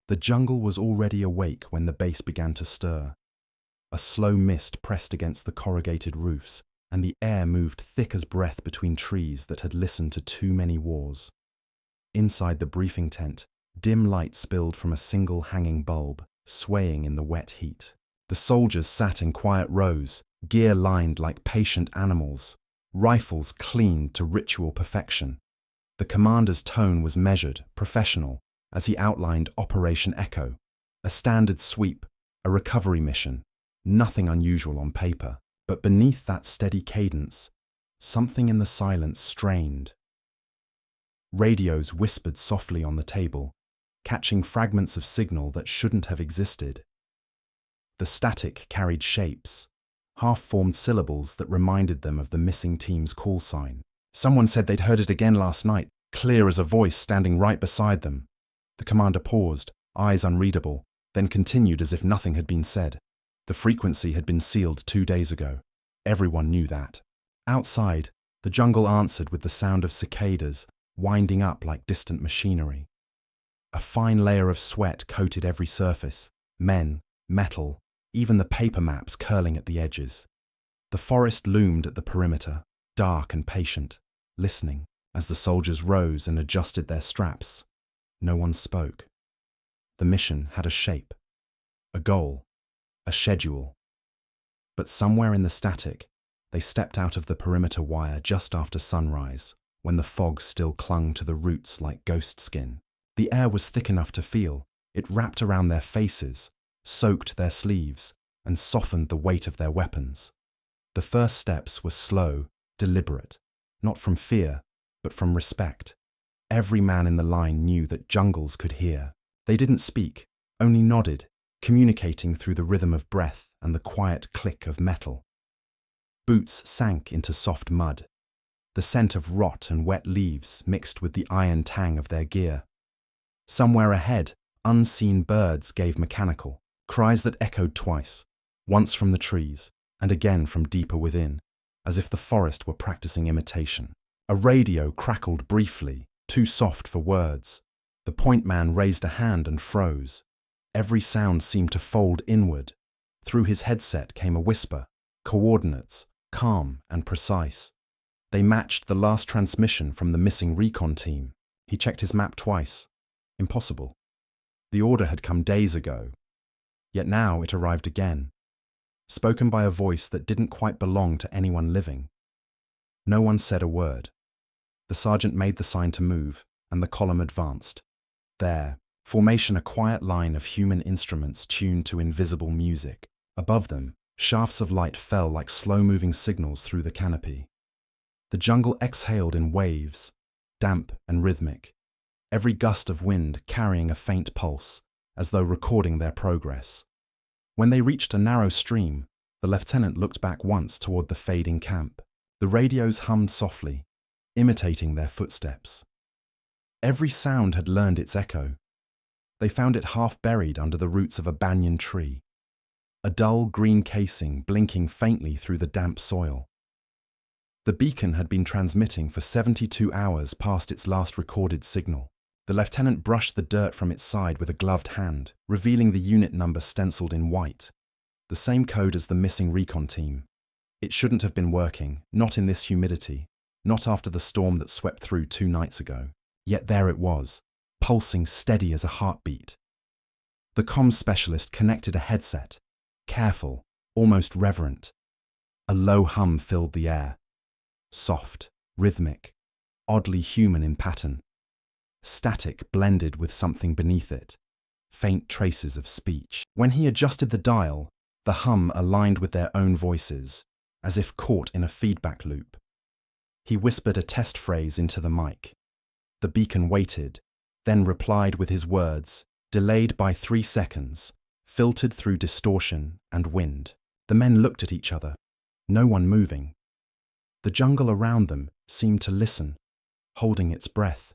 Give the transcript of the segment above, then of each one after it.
The jungle was already awake when the base began to stir. A slow mist pressed against the corrugated roofs, and the air moved thick as breath between trees that had listened to too many wars. Inside the briefing tent, dim light spilled from a single hanging bulb, swaying in the wet heat. The soldiers sat in quiet rows, gear lined like patient animals, rifles cleaned to ritual perfection. The commander's tone was measured, professional, as he outlined Operation Echo, a standard sweep, a recovery mission, nothing unusual on paper. But beneath that steady cadence, something in the silence strained. Radios whispered softly on the table, catching fragments of signal that shouldn't have existed. The static carried shapes, half-formed syllables that reminded them of the missing team's call sign. Someone said they'd heard it again last night, clear as a voice standing right beside them. The commander paused, eyes unreadable, then continued as if nothing had been said. The frequency had been sealed 2 days ago. Everyone knew that. Outside, the jungle answered with the sound of cicadas, winding up like distant machinery. A fine layer of sweat coated every surface, men, metal, even the paper maps curling at the edges. The forest loomed at the perimeter, dark and patient, listening. As the soldiers rose and adjusted their straps, no one spoke. The mission had a shape, a goal, a schedule. But somewhere in the static, they stepped out of the perimeter wire just after sunrise, when the fog still clung to the roots like ghost skin. The air was thick enough to feel. It wrapped around their faces, soaked their sleeves, and softened the weight of their weapons. The first steps were slow, deliberate, not from fear, but from respect. Every man in the line knew that jungles could hear. They didn't speak, only nodded, communicating through the rhythm of breath and the quiet click of metal. Boots sank into soft mud. The scent of rot and wet leaves mixed with the iron tang of their gear. Somewhere ahead, unseen birds gave mechanical, cries that echoed twice, once from the trees and again from deeper within, as if the forest were practicing imitation. A radio crackled briefly, too soft for words. The point man raised a hand and froze. Every sound seemed to fold inward. Through his headset came a whisper, coordinates, calm and precise. They matched the last transmission from the missing recon team. He checked his map twice. Impossible. The order had come days ago. Yet now it arrived again, spoken by a voice that didn't quite belong to anyone living. No one said a word. The sergeant made the sign to move, and the column advanced. There, formation a quiet line of human instruments tuned to invisible music. Above them, shafts of light fell like slow-moving signals through the canopy. The jungle exhaled in waves, damp and rhythmic, every gust of wind carrying a faint pulse, as though recording their progress. When they reached a narrow stream, the lieutenant looked back once toward the fading camp. The radios hummed softly, imitating their footsteps. Every sound had learned its echo. They found it half buried under the roots of a banyan tree, a dull green casing blinking faintly through the damp soil. The beacon had been transmitting for 72 hours past its last recorded signal. The lieutenant brushed the dirt from its side with a gloved hand, revealing the unit number stenciled in white, the same code as the missing recon team. It shouldn't have been working, not in this humidity, not after the storm that swept through 2 nights ago. Yet there it was, pulsing steady as a heartbeat. The comms specialist connected a headset, careful, almost reverent. A low hum filled the air, soft, rhythmic, oddly human in pattern. Static blended with something beneath it, faint traces of speech. When he adjusted the dial, the hum aligned with their own voices, as if caught in a feedback loop. He whispered a test phrase into the mic. The beacon waited, then replied with his words, delayed by 3 seconds, filtered through distortion and wind. The men looked at each other, no one moving. The jungle around them seemed to listen, holding its breath.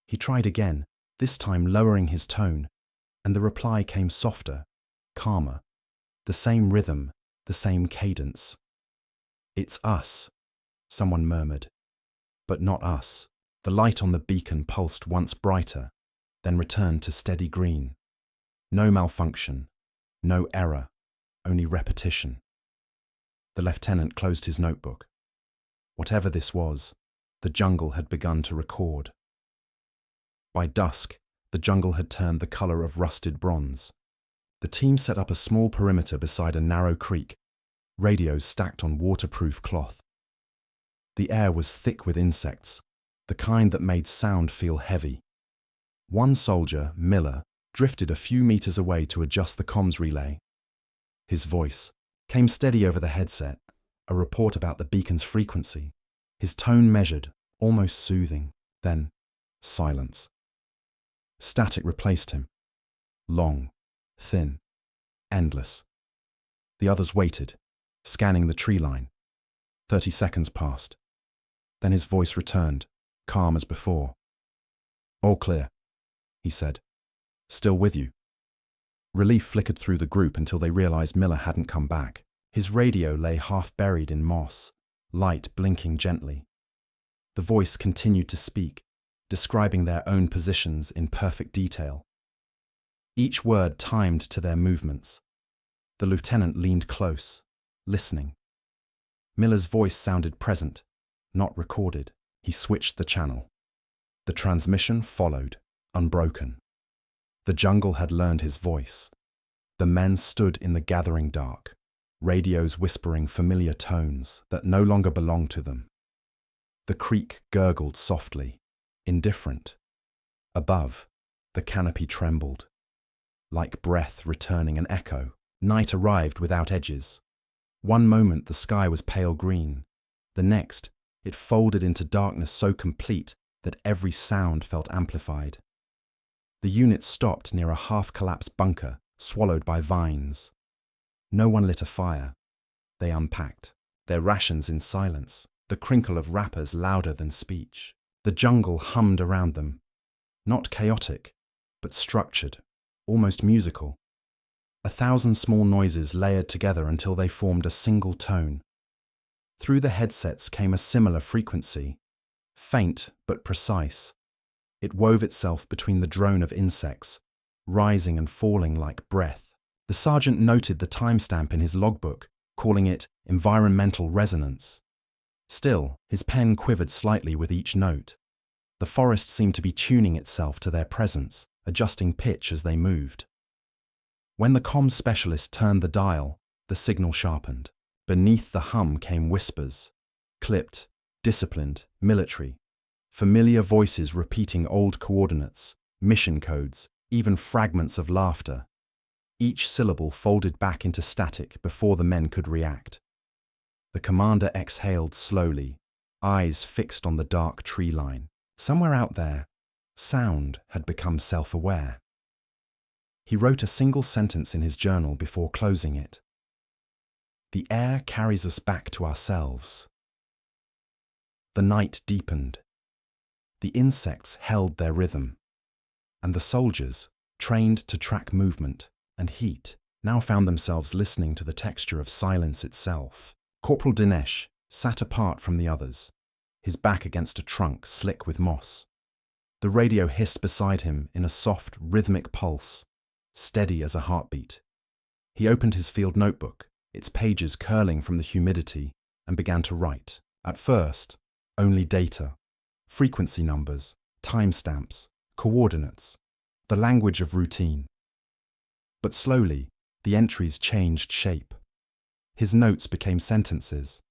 He tried again, this time lowering his tone, and the reply came softer, calmer. The same rhythm, the same cadence. "It's us," someone murmured. But not us. The light on the beacon pulsed once brighter, then returned to steady green. No malfunction, no error, only repetition. The lieutenant closed his notebook. Whatever this was, the jungle had begun to record. By dusk, the jungle had turned the color of rusted bronze. The team set up a small perimeter beside a narrow creek, radios stacked on waterproof cloth. The air was thick with insects, the kind that made sound feel heavy. One soldier, Miller, drifted a few meters away to adjust the comms relay. His voice came steady over the headset, a report about the beacon's frequency. His tone measured, almost soothing. Then, silence. Static replaced him. Long, thin, endless. The others waited, scanning the tree line. 30 seconds passed. Then his voice returned, calm as before. "All clear," he said. "Still with you." Relief flickered through the group until they realized Miller hadn't come back. His radio lay half buried in moss, light blinking gently. The voice continued to speak, describing their own positions in perfect detail. Each word timed to their movements. The lieutenant leaned close, listening. Miller's voice sounded present, not recorded. He switched the channel. The transmission followed, unbroken. The jungle had learned his voice. The men stood in the gathering dark, radios whispering familiar tones that no longer belonged to them. The creek gurgled softly, indifferent. Above, the canopy trembled. Like breath returning an echo, night arrived without edges. One moment the sky was pale green. The next, it folded into darkness so complete that every sound felt amplified. The unit stopped near a half-collapsed bunker, swallowed by vines. No one lit a fire. They unpacked, their rations in silence, the crinkle of wrappers louder than speech. The jungle hummed around them. Not chaotic, but structured, almost musical. 1,000 small noises layered together until they formed a single tone. Through the headsets came a similar frequency, faint but precise. It wove itself between the drone of insects, rising and falling like breath. The sergeant noted the timestamp in his logbook, calling it environmental resonance. Still, his pen quivered slightly with each note. The forest seemed to be tuning itself to their presence, adjusting pitch as they moved. When the comms specialist turned the dial, the signal sharpened. Beneath the hum came whispers, clipped, disciplined, military. Familiar voices repeating old coordinates, mission codes, even fragments of laughter. Each syllable folded back into static before the men could react. The commander exhaled slowly, eyes fixed on the dark tree line. Somewhere out there, sound had become self-aware. He wrote a single sentence in his journal before closing it. "The air carries us back to ourselves." The night deepened. The insects held their rhythm, and the soldiers, trained to track movement and heat, now found themselves listening to the texture of silence itself. Corporal Dinesh sat apart from the others, his back against a trunk slick with moss. The radio hissed beside him in a soft, rhythmic pulse, steady as a heartbeat. He opened his field notebook, its pages curling from the humidity, and began to write. At first, only data. Frequency numbers, timestamps, coordinates, the language of routine. But slowly, the entries changed shape. His notes became sentences,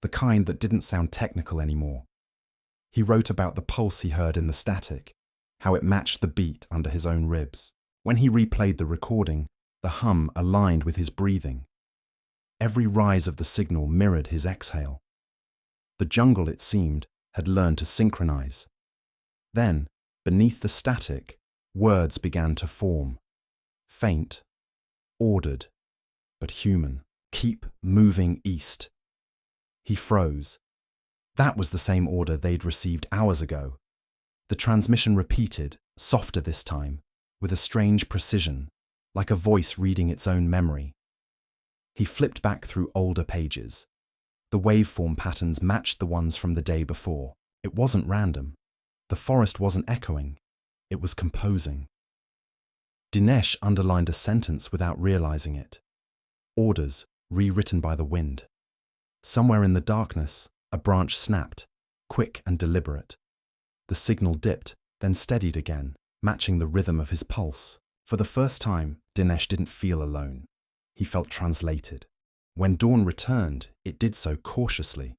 the kind that didn't sound technical anymore. He wrote about the pulse he heard in the static, how it matched the beat under his own ribs. When he replayed the recording, the hum aligned with his breathing. Every rise of the signal mirrored his exhale. The jungle, it seemed, had learned to synchronize. Then, beneath the static, words began to form. Faint, ordered, but human. "Keep moving east." He froze. That was the same order they'd received hours ago. The transmission repeated, softer this time, with a strange precision, like a voice reading its own memory. He flipped back through older pages. The waveform patterns matched the ones from the day before. It wasn't random. The forest wasn't echoing. It was composing. Dinesh underlined a sentence without realizing it. Orders, rewritten by the wind. Somewhere in the darkness, a branch snapped, quick and deliberate. The signal dipped, then steadied again, matching the rhythm of his pulse. For the first time, Dinesh didn't feel alone. He felt translated. When dawn returned, it did so cautiously,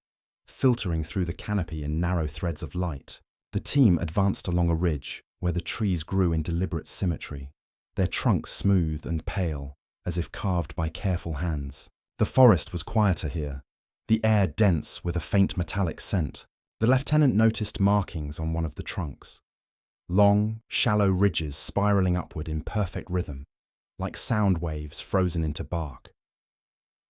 filtering through the canopy in narrow threads of light. The team advanced along a ridge where the trees grew in deliberate symmetry, their trunks smooth and pale, as if carved by careful hands. The forest was quieter here, the air dense with a faint metallic scent. The lieutenant noticed markings on one of the trunks. Long, shallow ridges spiraling upward in perfect rhythm, like sound waves frozen into bark.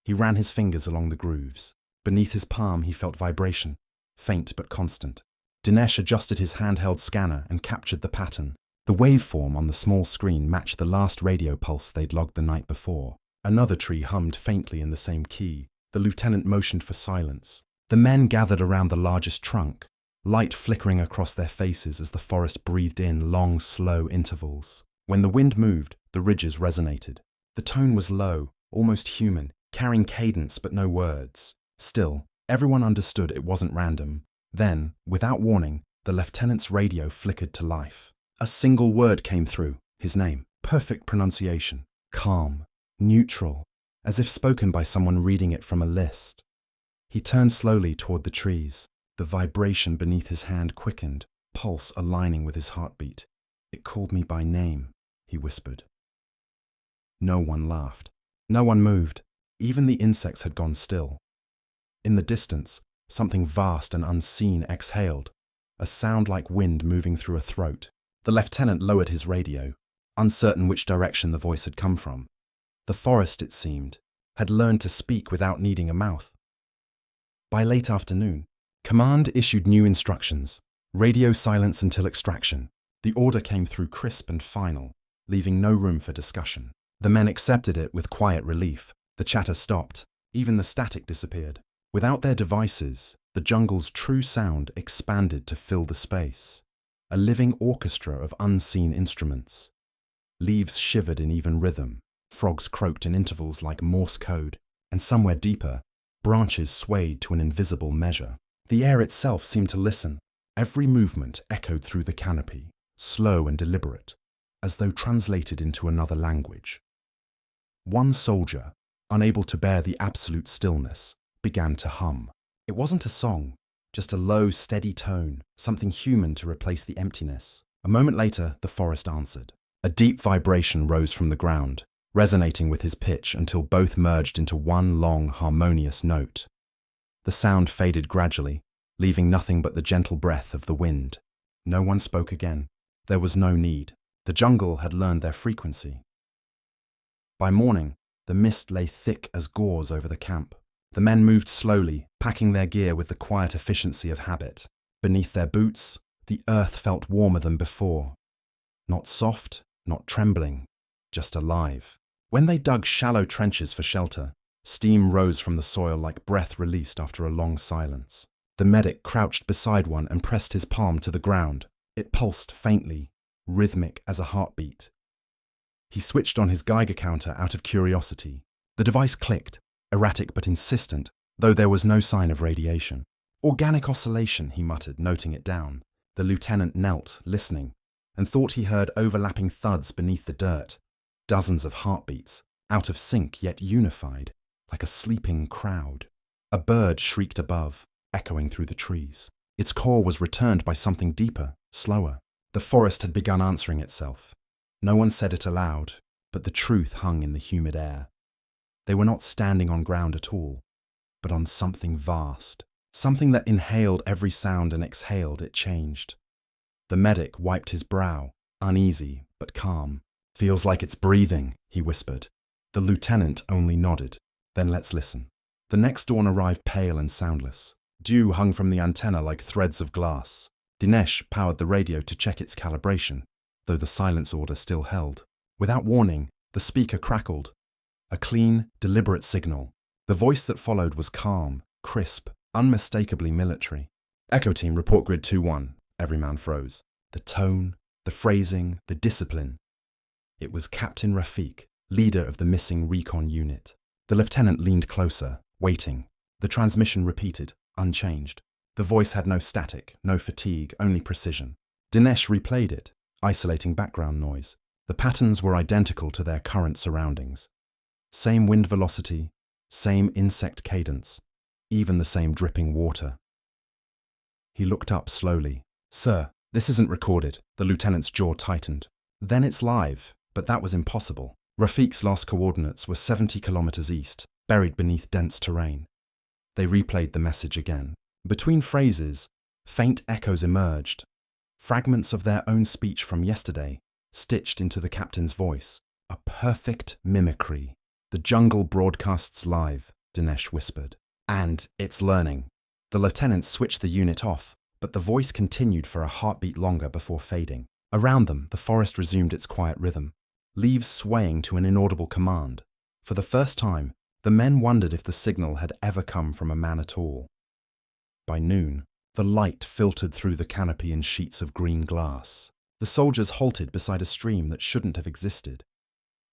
He ran his fingers along the grooves. Beneath his palm he felt vibration, faint but constant. Dinesh adjusted his handheld scanner and captured the pattern. The waveform on the small screen matched the last radio pulse they'd logged the night before. Another tree hummed faintly in the same key. The lieutenant motioned for silence. The men gathered around the largest trunk, light flickering across their faces as the forest breathed in long, slow intervals. When the wind moved, the ridges resonated. The tone was low, almost human, carrying cadence but no words. Still, everyone understood it wasn't random. Then, without warning, the lieutenant's radio flickered to life. A single word came through, his name. Perfect pronunciation. Calm, neutral, as if spoken by someone reading it from a list. He turned slowly toward the trees. The vibration beneath his hand quickened, pulse aligning with his heartbeat. It called me by name, he whispered. No one laughed. No one moved. Even the insects had gone still. In the distance, something vast and unseen exhaled, a sound like wind moving through a throat. The lieutenant lowered his radio, uncertain which direction the voice had come from. The forest, it seemed, had learned to speak without needing a mouth. By late afternoon, Command issued new instructions: radio silence until extraction. The order came through crisp and final, leaving no room for discussion. The men accepted it with quiet relief. The chatter stopped. Even the static disappeared. Without their devices, the jungle's true sound expanded to fill the space. A living orchestra of unseen instruments. Leaves shivered in even rhythm. Frogs croaked in intervals like Morse code. And somewhere deeper, branches swayed to an invisible measure. The air itself seemed to listen. Every movement echoed through the canopy, slow and deliberate, as though translated into another language. One soldier, unable to bear the absolute stillness, began to hum. It wasn't a song, just a low, steady tone, something human to replace the emptiness. A moment later, the forest answered. A deep vibration rose from the ground, resonating with his pitch until both merged into one long, harmonious note. The sound faded gradually, leaving nothing but the gentle breath of the wind. No one spoke again. There was no need. The jungle had learned their frequency. By morning, the mist lay thick as gauze over the camp. The men moved slowly, packing their gear with the quiet efficiency of habit. Beneath their boots, the earth felt warmer than before. Not soft, not trembling, just alive. When they dug shallow trenches for shelter, steam rose from the soil like breath released after a long silence. The medic crouched beside one and pressed his palm to the ground. It pulsed faintly, rhythmic as a heartbeat. He switched on his Geiger counter out of curiosity. The device clicked, erratic but insistent, though there was no sign of radiation. Organic oscillation, he muttered, noting it down. The lieutenant knelt, listening, and thought he heard overlapping thuds beneath the dirt. Dozens of heartbeats, out of sync yet unified, like a sleeping crowd. A bird shrieked above, echoing through the trees. Its call was returned by something deeper, slower. The forest had begun answering itself. No one said it aloud, but the truth hung in the humid air. They were not standing on ground at all, but on something vast. Something that inhaled every sound and exhaled it changed. The medic wiped his brow, uneasy but calm. "Feels like it's breathing," he whispered. The lieutenant only nodded. "Then let's listen." The next dawn arrived pale and soundless. Dew hung from the antenna like threads of glass. Dinesh powered the radio to check its calibration, though the silence order still held. Without warning, the speaker crackled. A clean, deliberate signal. The voice that followed was calm, crisp, unmistakably military. "Echo team, report grid 2-1. Every man froze. The tone, the phrasing, the discipline. It was Captain Rafik, leader of the missing recon unit. The lieutenant leaned closer, waiting. The transmission repeated, unchanged. The voice had no static, no fatigue, only precision. Dinesh replayed it, isolating background noise. The patterns were identical to their current surroundings. Same wind velocity, same insect cadence, even the same dripping water. He looked up slowly. "Sir, this isn't recorded." The lieutenant's jaw tightened. "Then it's live," but that was impossible. Rafik's last coordinates were 70 kilometers east, buried beneath dense terrain. They replayed the message again. Between phrases, faint echoes emerged, fragments of their own speech from yesterday, stitched into the captain's voice. A perfect mimicry. "The jungle broadcasts live," Dinesh whispered. "And it's learning." The lieutenant switched the unit off, but the voice continued for a heartbeat longer before fading. Around them, the forest resumed its quiet rhythm, leaves swaying to an inaudible command. For the first time, the men wondered if the signal had ever come from a man at all. By noon, the light filtered through the canopy in sheets of green glass. The soldiers halted beside a stream that shouldn't have existed.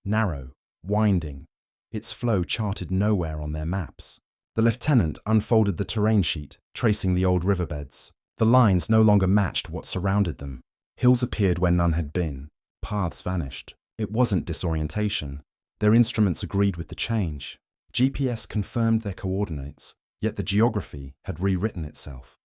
Narrow, winding, its flow charted nowhere on their maps. The lieutenant unfolded the terrain sheet, tracing the old riverbeds. The lines no longer matched what surrounded them. Hills appeared where none had been. Paths vanished. It wasn't disorientation. Their instruments agreed with the change. GPS confirmed their coordinates, yet the geography had rewritten itself.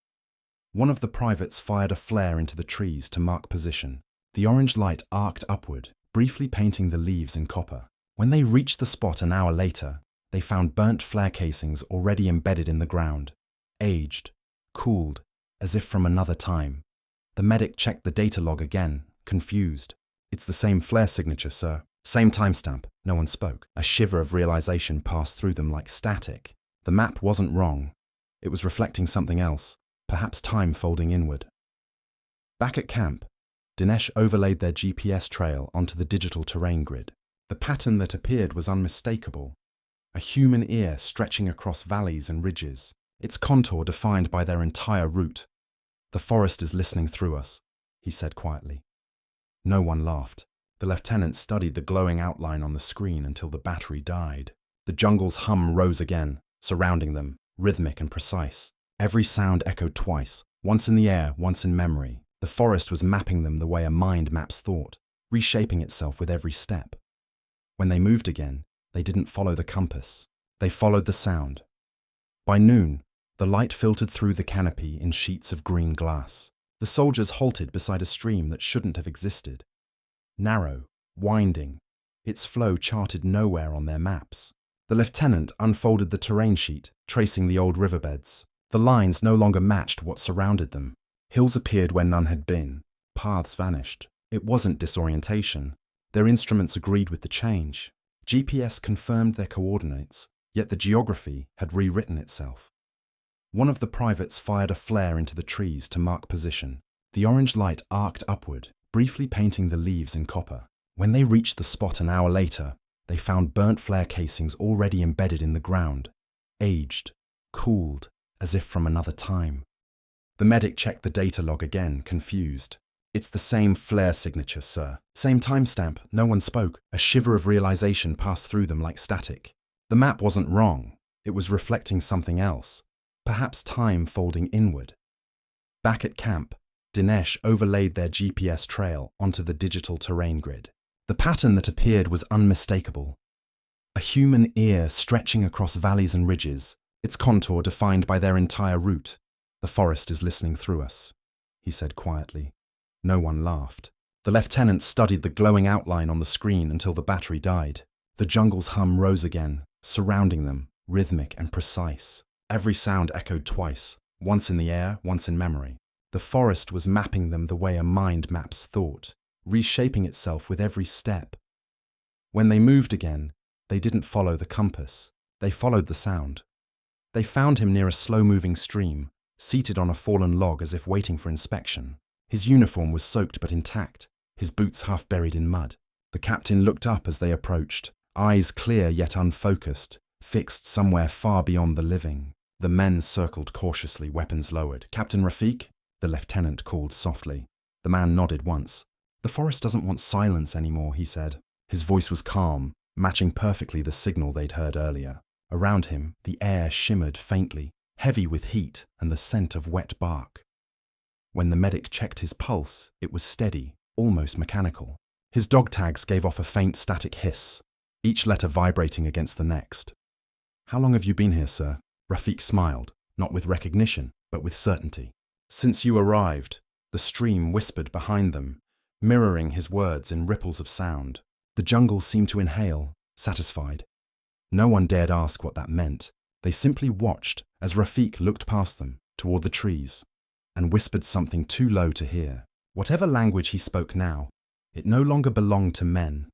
One of the privates fired a flare into the trees to mark position. The orange light arced upward, briefly painting the leaves in copper. When they reached the spot an hour later, they found burnt flare casings already embedded in the ground, aged, cooled, as if from another time. The medic checked the data log again, confused. "It's the same flare signature, sir. Same timestamp." No one spoke. A shiver of realization passed through them like static. The map wasn't wrong. It was reflecting something else, perhaps time folding inward. Back at camp, Dinesh overlaid their GPS trail onto the digital terrain grid. The pattern that appeared was unmistakable. A human ear stretching across valleys and ridges, its contour defined by their entire route. "The forest is listening through us," he said quietly. No one laughed. The lieutenant studied the glowing outline on the screen until the battery died. The jungle's hum rose again, surrounding them, rhythmic and precise. Every sound echoed twice, once in the air, once in memory. The forest was mapping them the way a mind maps thought, reshaping itself with every step. When they moved again, they didn't follow the compass. They followed the sound. By noon, the light filtered through the canopy in sheets of green glass. The soldiers halted beside a stream that shouldn't have existed. Narrow, winding, its flow charted nowhere on their maps. The lieutenant unfolded the terrain sheet, tracing the old riverbeds. The lines no longer matched what surrounded them. Hills appeared where none had been. Paths vanished. It wasn't disorientation. Their instruments agreed with the change. GPS confirmed their coordinates, yet the geography had rewritten itself. One of the privates fired a flare into the trees to mark position. The orange light arced upward, briefly painting the leaves in copper. When they reached the spot an hour later, they found burnt flare casings already embedded in the ground, aged, cooled, as if from another time. The medic checked the data log again, confused. "It's the same flare signature, sir. Same timestamp." No one spoke. A shiver of realization passed through them like static. The map wasn't wrong. It was reflecting something else, perhaps time folding inward. Back at camp, Dinesh overlaid their GPS trail onto the digital terrain grid. The pattern that appeared was unmistakable. A human ear stretching across valleys and ridges, its contour defined by their entire route. "The forest is listening through us," he said quietly. No one laughed. The lieutenant studied the glowing outline on the screen until the battery died. The jungle's hum rose again, surrounding them, rhythmic and precise. Every sound echoed twice, once in the air, once in memory. The forest was mapping them the way a mind maps thought, reshaping itself with every step. When they moved again, they didn't follow the compass. They followed the sound. They found him near a slow-moving stream, seated on a fallen log as if waiting for inspection. His uniform was soaked but intact, his boots half buried in mud. The captain looked up as they approached, eyes clear yet unfocused, fixed somewhere far beyond the living. The men circled cautiously, weapons lowered. "Captain Rafik?" the lieutenant called softly. The man nodded once. "The forest doesn't want silence anymore," he said. His voice was calm, matching perfectly the signal they'd heard earlier. Around him, the air shimmered faintly, heavy with heat and the scent of wet bark. When the medic checked his pulse, it was steady, almost mechanical. His dog tags gave off a faint static hiss, each letter vibrating against the next. "How long have you been here, sir?" Rafiq smiled, not with recognition, but with certainty. "Since you arrived," the stream whispered behind them, mirroring his words in ripples of sound. The jungle seemed to inhale, satisfied. No one dared ask what that meant. They simply watched as Rafiq looked past them, toward the trees, and whispered something too low to hear. Whatever language he spoke now, it no longer belonged to men.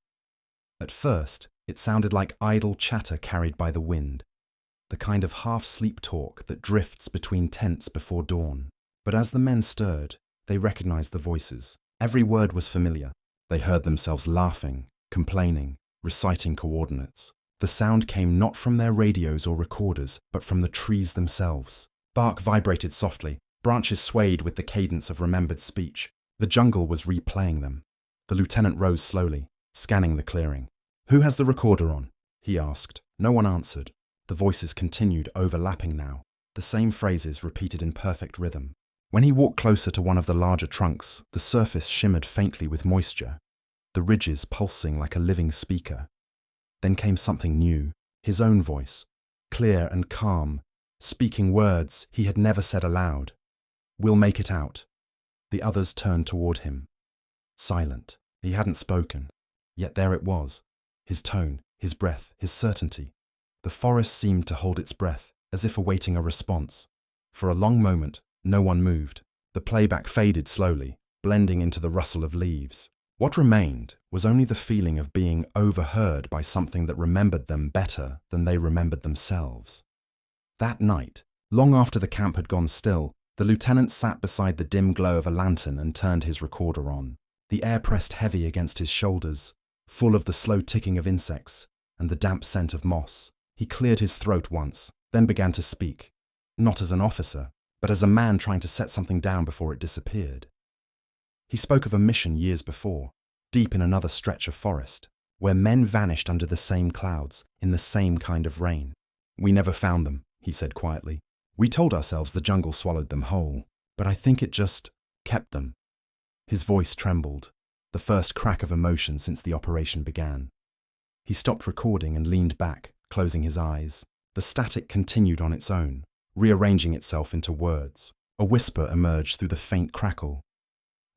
At first, it sounded like idle chatter carried by the wind, the kind of half-sleep talk that drifts between tents before dawn. But as the men stirred, they recognized the voices. Every word was familiar. They heard themselves laughing, complaining, reciting coordinates. The sound came not from their radios or recorders, but from the trees themselves. Bark vibrated softly, branches swayed with the cadence of remembered speech. The jungle was replaying them. The lieutenant rose slowly, scanning the clearing. "Who has the recorder on?" he asked. No one answered. The voices continued, overlapping now, the same phrases repeated in perfect rhythm. When he walked closer to one of the larger trunks, the surface shimmered faintly with moisture, the ridges pulsing like a living speaker. Then came something new, his own voice, clear and calm, speaking words he had never said aloud. "We'll make it out." The others turned toward him. Silent. He hadn't spoken. Yet there it was, his tone, his breath, his certainty. The forest seemed to hold its breath, as if awaiting a response. For a long moment, no one moved. The playback faded slowly, blending into the rustle of leaves. What remained was only the feeling of being overheard by something that remembered them better than they remembered themselves. That night, long after the camp had gone still, the lieutenant sat beside the dim glow of a lantern and turned his recorder on. The air pressed heavy against his shoulders, full of the slow ticking of insects and the damp scent of moss. He cleared his throat once, then began to speak, not as an officer, but as a man trying to set something down before it disappeared. He spoke of a mission years before, deep in another stretch of forest, where men vanished under the same clouds, in the same kind of rain. "We never found them," he said quietly. "We told ourselves the jungle swallowed them whole, but I think it just kept them." His voice trembled, the first crack of emotion since the operation began. He stopped recording and leaned back, closing his eyes. The static continued on its own, rearranging itself into words. A whisper emerged through the faint crackle.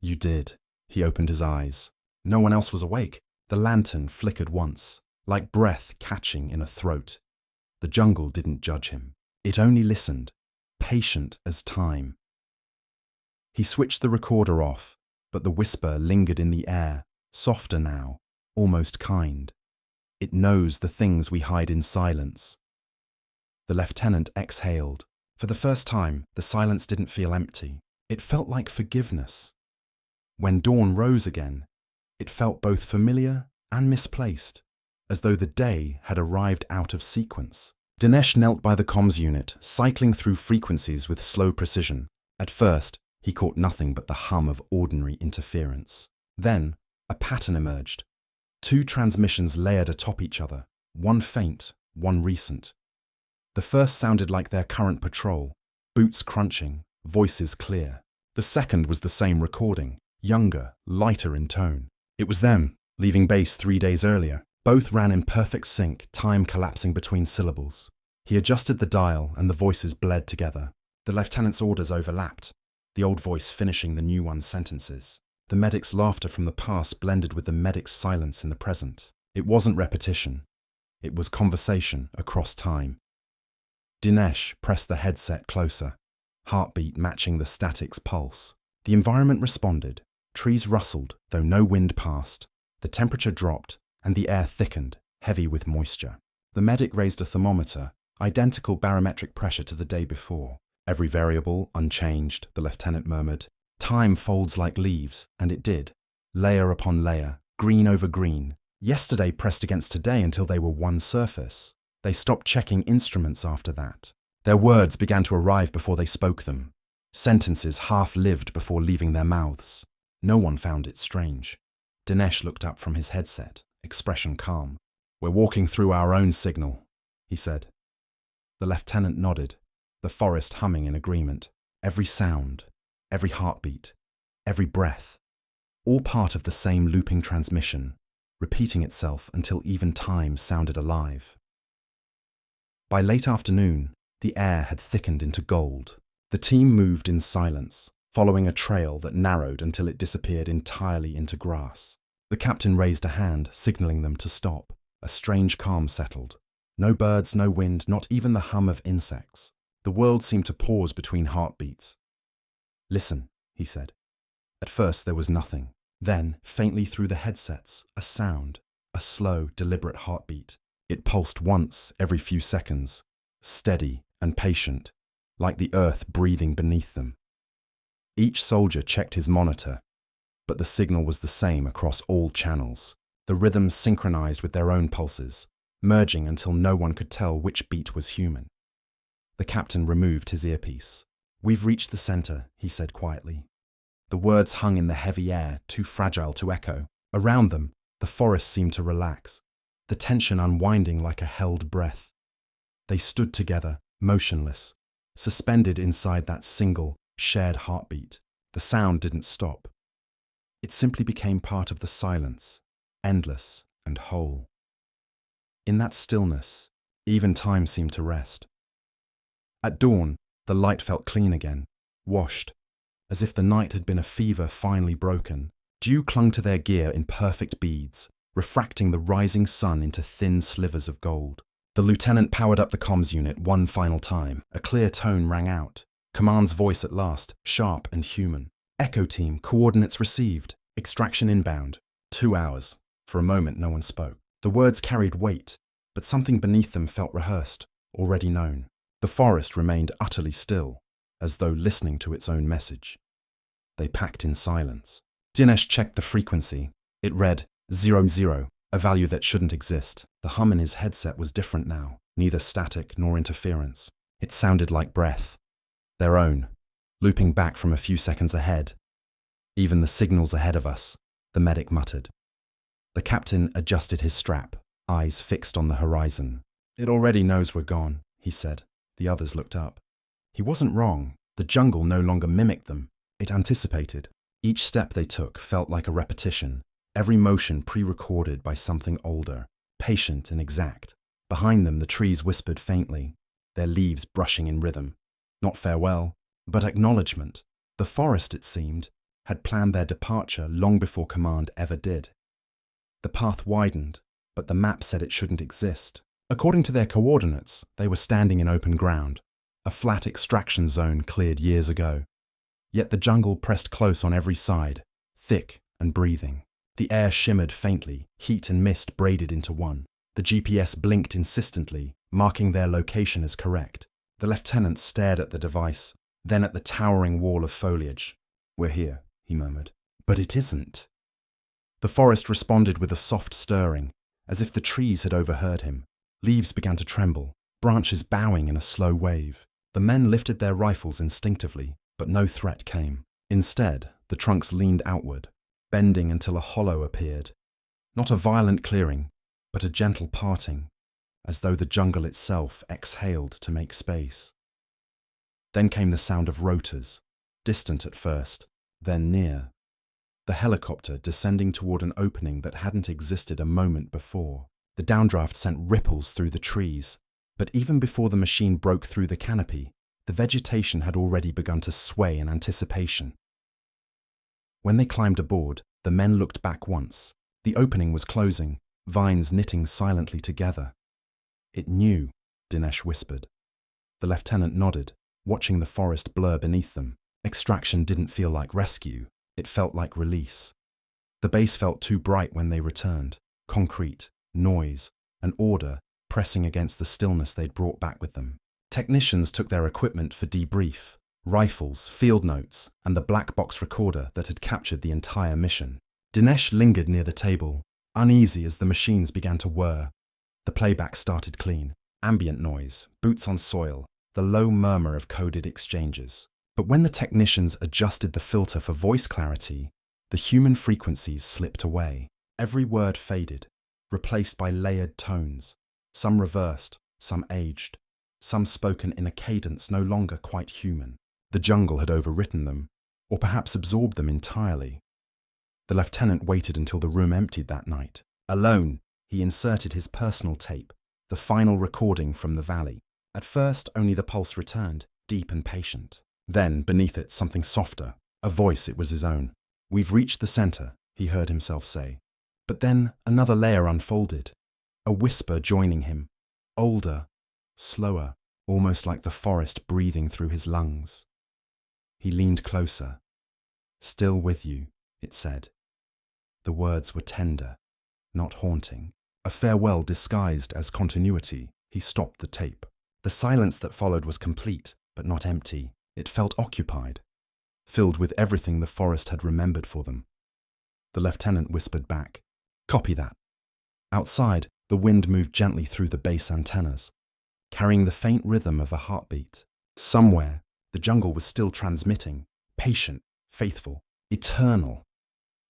"You did." He opened his eyes. No one else was awake. The lantern flickered once, like breath catching in a throat. The jungle didn't judge him. It only listened, patient as time. He switched the recorder off, but the whisper lingered in the air, softer now, almost kind. "It knows the things we hide in silence." The lieutenant exhaled. For the first time, the silence didn't feel empty. It felt like forgiveness. When dawn rose again, it felt both familiar and misplaced, as though the day had arrived out of sequence. Dinesh knelt by the comms unit, cycling through frequencies with slow precision. At first, he caught nothing but the hum of ordinary interference. Then, a pattern emerged. 2 transmissions layered atop each other, one faint, one recent. The first sounded like their current patrol, boots crunching, voices clear. The second was the same recording, younger, lighter in tone. It was them, leaving base 3 days earlier. Both ran in perfect sync, time collapsing between syllables. He adjusted the dial and the voices bled together. The lieutenant's orders overlapped, the old voice finishing the new one's sentences. The medic's laughter from the past blended with the medic's silence in the present. It wasn't repetition. It was conversation across time. Dinesh pressed the headset closer, heartbeat matching the static's pulse. The environment responded. Trees rustled, though no wind passed. The temperature dropped, and the air thickened, heavy with moisture. The medic raised a thermometer, identical barometric pressure to the day before. "Every variable unchanged," the lieutenant murmured. "Time folds like leaves," and it did. Layer upon layer, green over green. Yesterday pressed against today until they were one surface. They stopped checking instruments after that. Their words began to arrive before they spoke them. Sentences half-lived before leaving their mouths. No one found it strange. Dinesh looked up from his headset. expression calm. "We're walking through our own signal," he said. The lieutenant nodded, the forest humming in agreement. Every sound, every heartbeat, every breath, all part of the same looping transmission, repeating itself until even time sounded alive. By late afternoon, the air had thickened into gold. The team moved in silence, following a trail that narrowed until it disappeared entirely into grass. The captain raised a hand, signaling them to stop. A strange calm settled. No birds, no wind, not even the hum of insects. The world seemed to pause between heartbeats. "Listen," he said. At first there was nothing. Then, faintly through the headsets, a sound, a slow, deliberate heartbeat. It pulsed once every few seconds, steady and patient, like the earth breathing beneath them. Each soldier checked his monitor, but the signal was the same across all channels. The rhythms synchronized with their own pulses, merging until no one could tell which beat was human. The captain removed his earpiece. "We've reached the center," he said quietly. The words hung in the heavy air, too fragile to echo. Around them, the forest seemed to relax, the tension unwinding like a held breath. They stood together, motionless, suspended inside that single, shared heartbeat. The sound didn't stop. It simply became part of the silence, endless and whole. In that stillness, even time seemed to rest. At dawn, the light felt clean again, washed, as if the night had been a fever finally broken. Dew clung to their gear in perfect beads, refracting the rising sun into thin slivers of gold. The lieutenant powered up the comms unit one final time. A clear tone rang out. Command's voice at last, sharp and human. "Echo team, coordinates received. Extraction inbound. 2 hours." For a moment no one spoke. The words carried weight, but something beneath them felt rehearsed, already known. The forest remained utterly still, as though listening to its own message. They packed in silence. Dinesh checked the frequency. It read 00, a value that shouldn't exist. The hum in his headset was different now, neither static nor interference. It sounded like breath. Their own, looping back from a few seconds ahead. "Even the signals ahead of us," the medic muttered. The captain adjusted his strap, eyes fixed on the horizon. "It already knows we're gone," he said. The others looked up. He wasn't wrong. The jungle no longer mimicked them. It anticipated. Each step they took felt like a repetition, every motion pre-recorded by something older, patient and exact. Behind them, the trees whispered faintly, their leaves brushing in rhythm. Not farewell, but acknowledgement. The forest, it seemed, had planned their departure long before command ever did. The path widened, but the map said it shouldn't exist. According to their coordinates, they were standing in open ground, a flat extraction zone cleared years ago. Yet the jungle pressed close on every side, thick and breathing. The air shimmered faintly, heat and mist braided into one. The GPS blinked insistently, marking their location as correct. The lieutenant stared at the device, then at the towering wall of foliage. "We're here," he murmured. "But it isn't." The forest responded with a soft stirring, as if the trees had overheard him. Leaves began to tremble, branches bowing in a slow wave. The men lifted their rifles instinctively, but no threat came. Instead, the trunks leaned outward, bending until a hollow appeared. Not a violent clearing, but a gentle parting, as though the jungle itself exhaled to make space. Then came the sound of rotors, distant at first, then near. The helicopter descending toward an opening that hadn't existed a moment before. The downdraft sent ripples through the trees, but even before the machine broke through the canopy, the vegetation had already begun to sway in anticipation. When they climbed aboard, the men looked back once. The opening was closing, vines knitting silently together. "It knew," Dinesh whispered. The lieutenant nodded, watching the forest blur beneath them. Extraction didn't feel like rescue, it felt like release. The base felt too bright when they returned, concrete, noise, and order pressing against the stillness they'd brought back with them. Technicians took their equipment for debrief, rifles, field notes, and the black box recorder that had captured the entire mission. Dinesh lingered near the table, uneasy as the machines began to whir. The playback started clean, ambient noise, boots on soil, the low murmur of coded exchanges. But when the technicians adjusted the filter for voice clarity, the human frequencies slipped away. Every word faded, replaced by layered tones, some reversed, some aged, some spoken in a cadence no longer quite human. The jungle had overwritten them, or perhaps absorbed them entirely. The lieutenant waited until the room emptied that night. Alone, he inserted his personal tape, the final recording from the valley. At first, only the pulse returned, deep and patient. Then, beneath it, something softer, a voice. It was his own. "We've reached the center," he heard himself say. But then another layer unfolded, a whisper joining him, older, slower, almost like the forest breathing through his lungs. He leaned closer. "Still with you," it said. The words were tender, not haunting. A farewell disguised as continuity. He stopped the tape. The silence that followed was complete, but not empty. It felt occupied, filled with everything the forest had remembered for them. The lieutenant whispered back, "Copy that." Outside, the wind moved gently through the base antennas, carrying the faint rhythm of a heartbeat. Somewhere, the jungle was still transmitting, patient, faithful, eternal.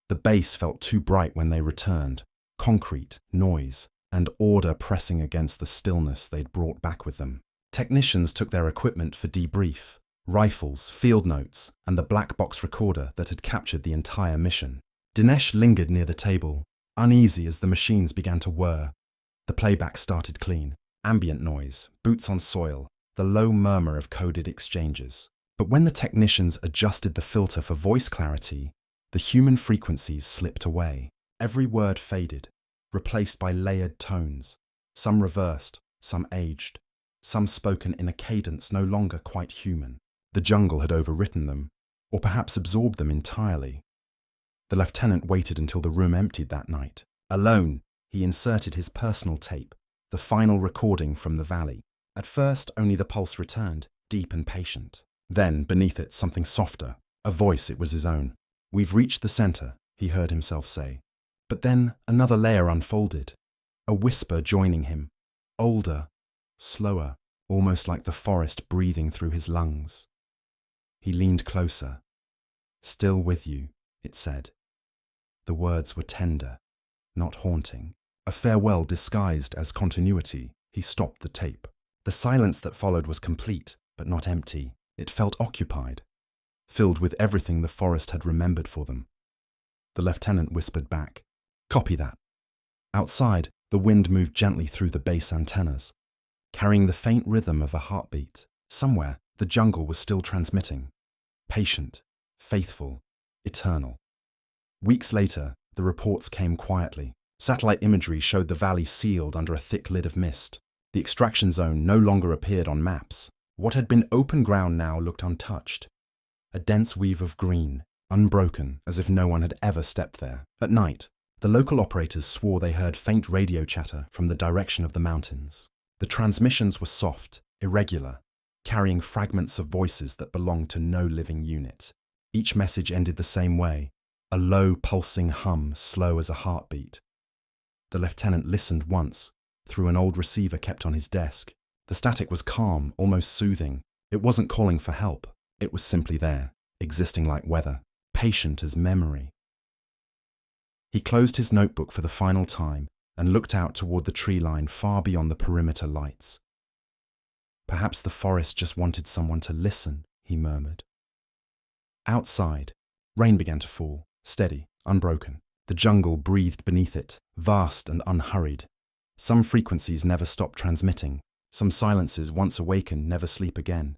The base felt too bright when they returned, concrete, noise, and order pressing against the stillness they'd brought back with them. Technicians took their equipment for debrief, rifles, field notes, and the black box recorder that had captured the entire mission. Dinesh lingered near the table, uneasy as the machines began to whir. The playback started clean. Ambient noise, boots on soil, the low murmur of coded exchanges. But when the technicians adjusted the filter for voice clarity, the human frequencies slipped away. Every word faded, replaced by layered tones, some reversed, some aged, some spoken in a cadence no longer quite human. The jungle had overwritten them, or perhaps absorbed them entirely. The lieutenant waited until the room emptied that night. Alone, he inserted his personal tape, the final recording from the valley. At first, only the pulse returned, deep and patient. Then, beneath it, something softer, a voice. It was his own. "We've reached the center," he heard himself say. But then another layer unfolded, a whisper joining him, older, slower, almost like the forest breathing through his lungs. He leaned closer. "Still with you," it said. The words were tender, not haunting. A farewell disguised as continuity. He stopped the tape. The silence that followed was complete, but not empty. It felt occupied, filled with everything the forest had remembered for them. The lieutenant whispered back, "Copy that." Outside, the wind moved gently through the base antennas, carrying the faint rhythm of a heartbeat. Somewhere, the jungle was still transmitting, patient, faithful, eternal. Weeks later, the reports came quietly. Satellite imagery showed the valley sealed under a thick lid of mist. The extraction zone no longer appeared on maps. What had been open ground now looked untouched. A dense weave of green, unbroken, as if no one had ever stepped there. At night, the local operators swore they heard faint radio chatter from the direction of the mountains. The transmissions were soft, irregular, carrying fragments of voices that belonged to no living unit. Each message ended the same way, a low, pulsing hum, slow as a heartbeat. The lieutenant listened once, through an old receiver kept on his desk. The static was calm, almost soothing. It wasn't calling for help. It was simply there, existing like weather, patient as memory. He closed his notebook for the final time and looked out toward the tree line far beyond the perimeter lights. Perhaps the forest just wanted someone to listen, he murmured. Outside, rain began to fall, steady, unbroken. The jungle breathed beneath it, vast and unhurried. Some frequencies never stopped transmitting. Some silences, once awakened, never sleep again.